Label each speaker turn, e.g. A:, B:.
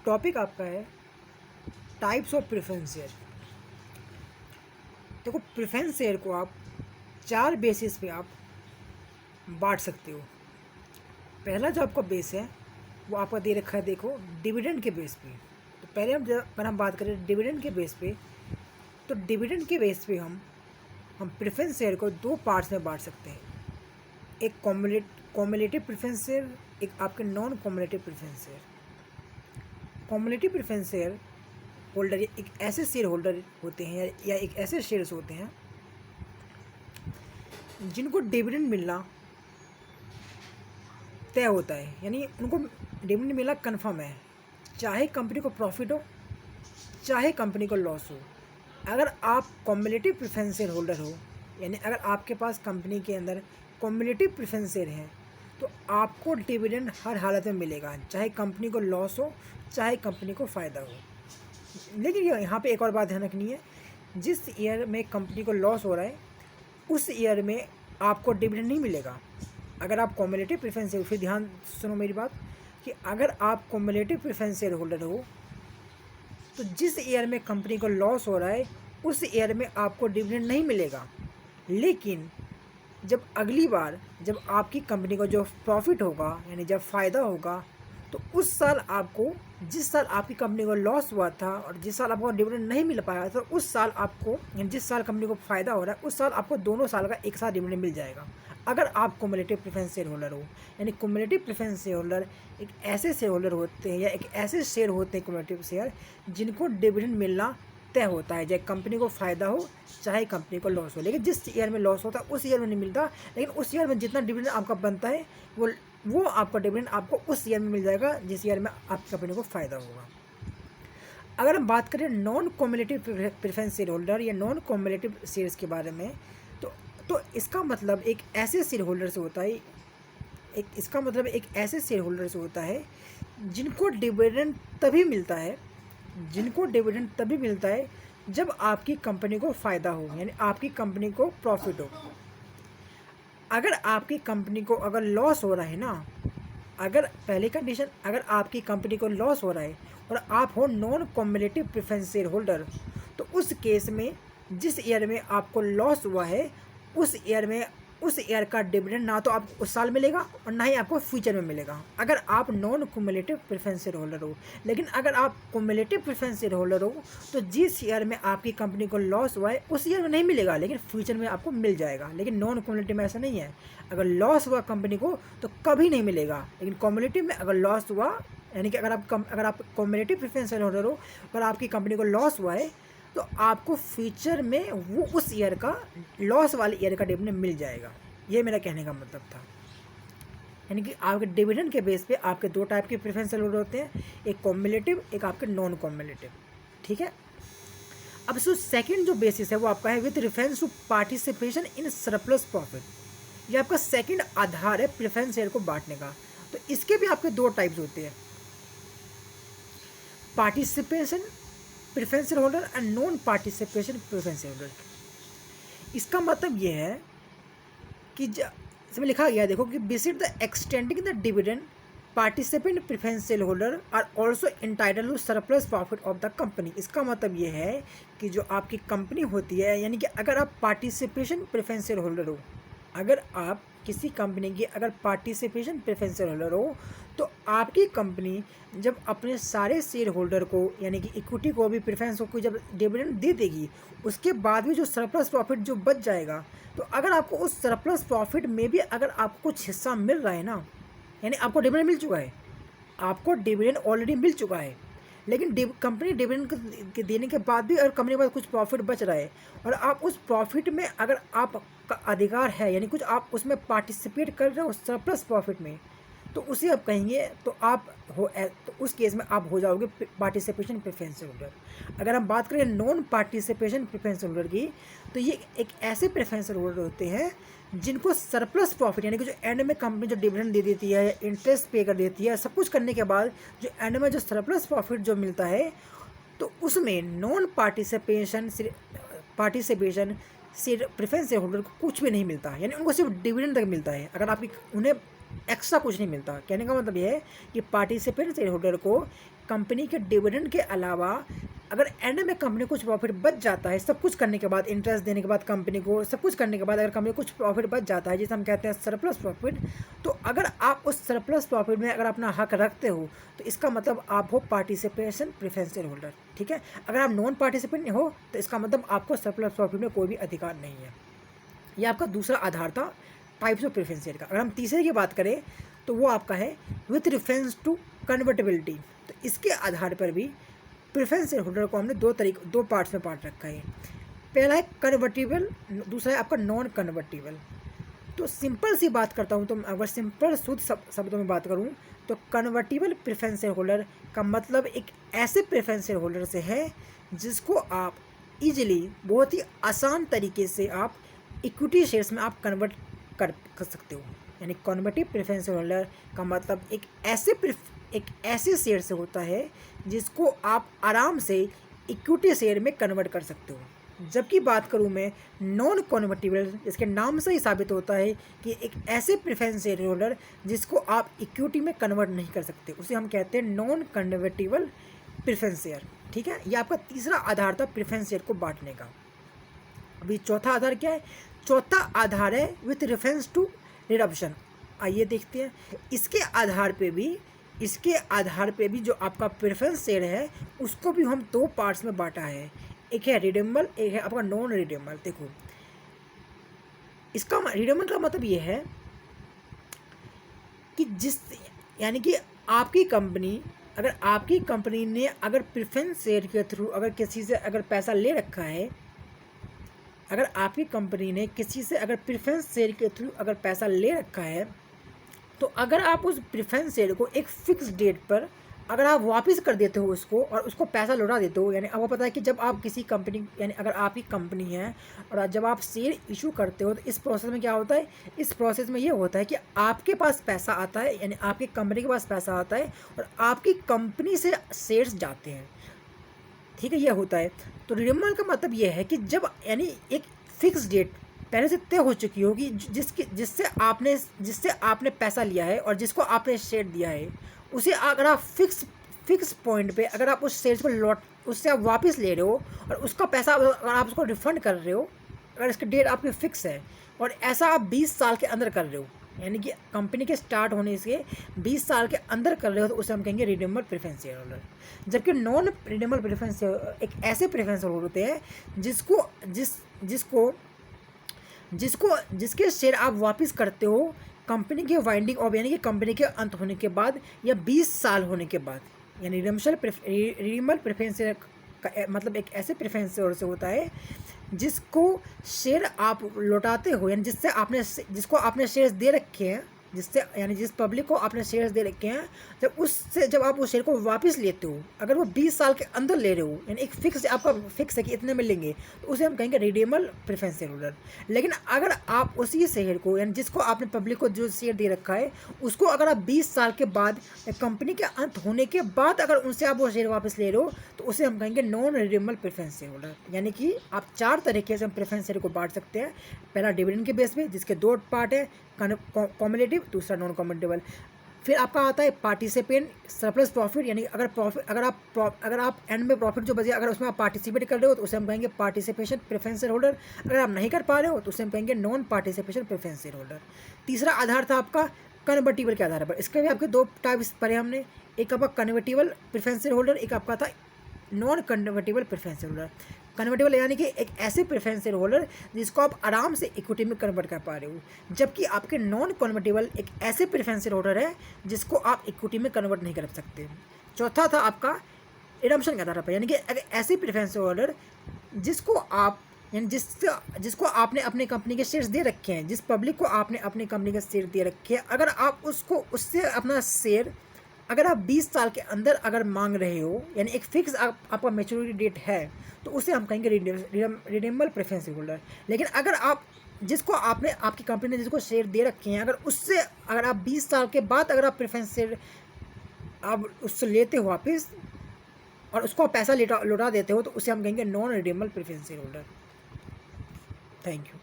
A: Topic आपका है types of preference share. देखो, प्रेफरेंस शेयर को आप 4 बेसिस पे आप बांट सकते हो। पहला जो आपका बेस है वो आपका दे रखा है, देखो, डिविडेंड के बेस पे। तो पहले अगर हम बात करें डिविडेंड के बेस पे, तो डिविडेंड के बेस पे हम प्रेफरेंस शेयर को 2 पार्ट्स में बांट सकते हैं। एक कॉम्युलेटिव प्रेफरेंस शेयर, एक आपके non cumulative preference share. Cumulative preference share holder एक ऐसे शेयर होल्डर होते हैं या एक ऐसे शेयर्स होते हैं जिनको डिविडेंड मिलना तय होता है, यानी उनको डिविडेंड मिलना कन्फर्म है, चाहे कंपनी को प्रॉफिट हो चाहे कंपनी को लॉस हो। अगर आप कॉम्युलेटिव प्रेफरेंस शेयर होल्डर हो, यानी अगर आपके पास कंपनी के अंदर कॉम्युलेटिव प्रेफरेंस शेयर हैं, तो आपको डिविडेंड हर हालत में मिलेगा, चाहे कंपनी को लॉस हो चाहे कंपनी को फ़ायदा हो। लेकिन यहाँ पे एक और बात ध्यान रखनी है, जिस ईयर में कंपनी को लॉस हो रहा है उस ईयर में आपको डिविडेंड नहीं मिलेगा। अगर आप कॉम्युलेटिव प्रेफरेंस शेयर, फिर ध्यान सुनो मेरी बात, कि अगर आप कॉम्युलेटिव प्रेफरेंस शेयर होल्डर हो तो जिस ईयर में कंपनी को लॉस हो रहा है उस ईयर में आपको डिविडेंड नहीं मिलेगा। लेकिन जब अगली बार जब आपकी कंपनी को जो प्रॉफिट होगा, यानी जब फ़ायदा होगा, तो उस साल आपको, जिस साल आपकी कंपनी को लॉस हुआ था और जिस साल आपको डिविडेंड नहीं मिल पाया था, उस साल आपको, यानी जिस साल कंपनी को फ़ायदा हो रहा है उस साल आपको दोनों साल का एक साथ डिविडेंड मिल जाएगा, अगर आप कम्युलेटिव प्रेफरेंस शेयर होल्डर हो। यानी कम्युलेटिव प्रेफरेंस शेयर होल्डर एक ऐसे शेयर होल्डर होते हैं या एक ऐसे शेयर होते हैं कम्युलेटिव शेयर जिनको डिविडेंड मिलना तय होता है, चाहे कंपनी को फ़ायदा हो चाहे कंपनी को लॉस हो। लेकिन जिस ईयर में लॉस होता है उस ईयर में नहीं मिलता, लेकिन उस ईयर में जितना डिविडेंड आपका बनता है वो आपका डिविडेंड आपको उस ईयर में मिल जाएगा जिस ईयर में आपकी कंपनी को फ़ायदा होगा। अगर हम बात करें non cumulative preference share holder या नॉन कॉम्युलेटिव शेयर्स के बारे में, तो इसका मतलब एक ऐसे शेयर होल्डर से होता है, एक ऐसे शेयर होल्डर से होता है जिनको डिविडेंड तभी मिलता है जब आपकी कंपनी को फ़ायदा हो, यानी आपकी कंपनी को प्रॉफिट हो। अगर आपकी कंपनी को अगर लॉस हो रहा है ना, अगर पहली कंडीशन, अगर आपकी कंपनी को लॉस हो रहा है और आप हो non cumulative preference share holder, तो उस केस में जिस ईयर में आपको लॉस हुआ है उस ईयर का डिविडेंड ना तो आपको उस साल मिलेगा और ना ही आपको फ्यूचर में मिलेगा, अगर आप non cumulative preference share holder हो। लेकिन अगर आप कम्युलेटिव प्रेफरेंस शेयर होल्डर हो तो जिस ईयर में आपकी कंपनी को लॉस हुआ है उस ईयर में नहीं मिलेगा, लेकिन फ्यूचर में आपको मिल जाएगा। लेकिन नॉन कम्युलेटिव में ऐसा नहीं है, अगर लॉस हुआ कंपनी को तो कभी नहीं मिलेगा। लेकिन कम्युलेटिव में अगर लॉस हुआ, यानी कि अगर आप कम्युलेटिव प्रेफरेंस शेयर होल्डर हो और आपकी कंपनी को लॉस हुआ है तो आपको फ्यूचर में वो उस ईयर का, लॉस वाले ईयर का डिविडेंड मिल जाएगा। ये मेरा कहने का मतलब था। यानी कि आपके डिविडेंड के बेस पे आपके 2 टाइप के प्रेफरेंस शेयर होल्डर होते हैं, एक कॉम्युलेटिव, एक आपके नॉन कॉम्युलेटिव। ठीक है। अब सो सेकंड जो बेसिस है वो आपका है with reference to participation in surplus profit. ये आपका सेकंड आधार है प्रेफरेंस शेयर को बांटने का। तो इसके भी आपके 2 टाइप्स होते हैं, participation preference share holder and non participation preference share holder. इसका मतलब ये है कि इसमें लिखा गया, देखो, कि besides the extending the dividend participant preference share holder are also entitled to surplus profit of the company. इसका मतलब ये है कि जो आपकी कंपनी होती है, यानी कि अगर आप पार्टिसिपेशन प्रेफरेंस शेयर होल्डर हो, अगर आप किसी कंपनी की अगर पार्टिसिपेशन प्रेफरेंस शेयर होल्डर हो, तो आपकी कंपनी जब अपने सारे शेयर होल्डर को, यानी कि इक्विटी को भी, प्रेफरेंस को जब डिविडेंड दे देगी, उसके बाद भी जो सरप्लस प्रॉफिट जो बच जाएगा, तो अगर आपको उस सरप्लस प्रॉफिट में भी अगर आपको कुछ हिस्सा मिल रहा है ना, यानी आपको डिविडेंड मिल चुका है, आपको डिविडेंड ऑलरेडी मिल चुका है, लेकिन कंपनी डिविडेंड के देने के बाद भी अगर कंपनी के पास कुछ प्रॉफिट बच रहा है और आप उस प्रॉफिट में अगर आपका अधिकार है, यानी कुछ आप उसमें पार्टिसिपेट कर रहे हो सरप्लस प्रॉफिट में, तो उसे आप कहेंगे, तो उस केस में आप हो जाओगे पार्टिसिपेशन प्रेफरेंस होल्डर। अगर हम बात करें नॉन पार्टिसिपेशन प्रेफरेंस होल्डर की, तो ये एक ऐसे प्रेफरेंस होल्डर होते हैं जिनको सरप्लस प्रॉफिट, यानी कि जो एंड में कंपनी जो डिविडेंड दे देती है, इंटरेस्ट पे कर देती है, सब कुछ करने के बाद जो एंड में जो सरप्लस प्रॉफिट जो मिलता है, तो उसमें नॉन पार्टिसिपेशन सिर्फ प्रेफरेंस शेयर होल्डर को कुछ भी नहीं मिलता, यानी उनको सिर्फ डिविडेंड तक मिलता है। अगर आप उन्हें एक्स्ट्रा कुछ नहीं मिलता। कहने का मतलब ये है कि पार्टिसिपेंट शेयर होल्डर को कंपनी के डिविडेंड के अलावा अगर एंड में कंपनी कुछ प्रॉफिट बच जाता है, सब कुछ करने के बाद, इंटरेस्ट देने के बाद कंपनी को, सब कुछ करने के बाद अगर कंपनी कुछ प्रॉफिट बच जाता है, जिसे हम कहते हैं सरप्लस प्रॉफिट, तो अगर आप उस सरप्लस प्रॉफिट में अगर अपना हक रखते हो तो इसका मतलब आप हो पार्टिसिपेशन प्रेफरेंस शेयर होल्डर। ठीक है, अगर आप नॉन पार्टिसिपेंट हो तो इसका मतलब आपको सरप्लस प्रॉफिट में कोई भी अधिकार नहीं है। यह आपका दूसरा आधार था टाइप्स ऑफ प्रेफरेंस शेयर का। अगर हम तीसरे की बात करें तो वो आपका है विथ रेफरेंस टू कन्वर्टेबिलिटी। तो इसके आधार पर भी प्रेफरेंस शेयर होल्डर को हमने दो पार्ट्स में बांट रखा है। पहला है कन्वर्टिबल, दूसरा है आपका नॉन कन्वर्टिबल। तो सिंपल सी बात करता हूँ, तो अगर सिंपल शुद्ध शब्दों में बात करूँ तो कन्वर्टिबल प्रेफरेंस शेयर होल्डर का मतलब एक ऐसे प्रेफरेंस शेयर होल्डर से है जिसको आप इजीली, बहुत ही आसान तरीके से आप इक्विटी शेयर्स में आप कन्वर्ट कर सकते हो। यानी कन्वर्टिव प्रेफरेंस शेयर होल्डर का मतलब एक ऐसे शेयर से होता है जिसको आप आराम से इक्विटी शेयर में कन्वर्ट कर सकते हो। जबकि बात करूं मैं नॉन कन्वर्टिबल, इसके नाम से ही साबित होता है कि एक ऐसे प्रेफरेंस शेयर होल्डर जिसको आप इक्विटी में कन्वर्ट नहीं कर सकते, उसे हम कहते हैं नॉन कन्वर्टिबल प्रेफरेंस शेयर। ठीक है, यह आपका तीसरा आधार था प्रेफरेंस शेयर को बांटने का। अभी चौथा आधार क्या है? चौथा आधार है विथ रेफरेंस टू रिडम्पशन। आइए देखते हैं। इसके आधार पे भी जो आपका प्रेफरेंस शेयर है उसको भी हम दो पार्ट्स में बांटा है। एक है रिडेमेबल, एक है आपका नॉन रिडेमेबल। देखो, इसका रिडेमेबल का मतलब ये है कि यानी कि आपकी कंपनी ने अगर प्रेफरेंस शेयर के थ्रू अगर किसी से अगर पैसा ले रखा है, अगर आपकी कंपनी ने किसी से अगर प्रेफरेंस शेयर के थ्रू अगर पैसा ले रखा है, तो अगर आप उस प्रेफरेंस शेयर को एक फिक्स डेट पर अगर आप वापस कर देते हो उसको और उसको पैसा लौटा देते हो, यानी आपको पता है कि जब आप किसी कंपनी, यानी अगर आपकी कंपनी है और जब आप शेयर इशू करते हो तो इस प्रोसेस में क्या होता है? इस प्रोसेस में ये होता है कि आपके पास पैसा आता है, यानी आपकी कंपनी के पास पैसा आता है और आपकी कंपनी से शेयर्स जाते हैं। ठीक है, ये होता है। तो रिडेम्बल का मतलब ये है कि जब यानी एक फिक्स डेट पहले से तय हो चुकी होगी जिससे आपने पैसा लिया है और जिसको आपने शेयर दिया है, उसे अगर आप फिक्स पॉइंट पे अगर आप उस शेयर को उससे आप वापस ले रहे हो और उसका पैसा अगर आप उसको रिफंड कर रहे हो, अगर इसकी डेट आपकी फ़िक्स है और ऐसा आप 20 साल के अंदर कर रहे हो, यानी कि कंपनी के स्टार्ट होने से 20 साल के अंदर कर रहे हो, तो उसे हम कहेंगे रिडेमेबल प्रेफरेंस शेयर होल्डर। जबकि नॉन रिडेमेबल प्रेफरेंस एक ऐसे प्रेफरेंस होल्डर होते हैं जिसके शेयर आप वापस करते हो कंपनी के वाइंडिंग ऑफ, यानी कि कंपनी के अंत होने के बाद या 20 साल होने के बाद। यानी रिडेमेबल प्रेफरेंस शेयर का मतलब एक ऐसे प्रेफरेंस शेयर से होता है जिसको शेयर आप लौटाते हो, यानी जिसको आपने शेयर्स दे रखे हैं, जिस पब्लिक को आपने शेयर्स दे रखे हैं, जब आप उस शेयर को वापस लेते हो, अगर वो 20 साल के अंदर ले रहे हो, यानी एक आपका फिक्स है कि इतने में लेंगे, तो उसे हम कहेंगे रिडेमेबल प्रेफरेंस शेयर होल्डर। लेकिन अगर आप उसी शेयर को, यानी जिसको आपने पब्लिक को जो शेयर दे रखा है, उसको अगर आप 20 साल के बाद कंपनी के अंत होने के बाद अगर उनसे आप वो शेयर वापस ले रहे हो, तो उसे हम कहेंगे non redeemable preference share holder. यानी कि आप 4 तरीके से हम प्रेफरेंस शेयर को बांट सकते हैं। पहला डिविडेंड के बेस पे, जिसके 2 पार्ट है, कॉम्युलेटिव, दूसरा नॉन कॉम्युलेटिबल। फिर आपका आता है पार्टिसिपेंट सरप्लस प्रॉफिट, यानी अगर आप एंड में प्रॉफिट जो बचे अगर उसमें आप पार्टिसिपेट कर रहे हो तो उसे हम कहेंगे पार्टिसिपेशन प्रेफरेंस शेयर होल्डर। अगर आप नहीं कर पा रहे हो तो उसे हम कहेंगे non participation preference share holder. तीसरा आधार था आपका कन्वर्टिबल के आधार पर। इसके भी आपके 2 टाइप्स पढ़े हमने, एक आपका कन्वर्टिबल प्रेफरेंस शेयर होल्डर, एक आपका था non convertible preference share holder. Convertible यानी कि एक ऐसे प्रेफरेंस शेयर होल्डर जिसको आप आराम से इक्विटी में कन्वर्ट कर पा रहे हो, जबकि आपके नॉन कन्वर्टेबल एक ऐसे प्रेफरेंस शेयर होल्डर है जिसको आप इक्विटी में कन्वर्ट नहीं कर सकते। चौथा था आपका रिडम्पशन के आधार पर, यानी कि ऐसे प्रेफरेंस शेयर होल्डर जिसको आपने अपने कंपनी के शेयर्स दे रखे हैं, जिस पब्लिक को आपने अपनी कंपनी के शेयर दे रखे हैं, अगर आप उससे अपना शेयर अगर आप 20 साल के अंदर अगर मांग रहे हो, यानी एक फिक्स आपका मैच्योरिटी डेट है, तो उसे हम कहेंगे रिडेमेबल प्रेफरेंस होल्डर। लेकिन अगर आपकी कंपनी ने जिसको शेयर दे रखे हैं, अगर आप 20 साल के बाद अगर आप प्रेफरेंस शेयर आप उससे लेते हो वापस और उसको पैसा लौटा देते हो, तो उसे हम कहेंगे non redeemable preference holder. Thank you.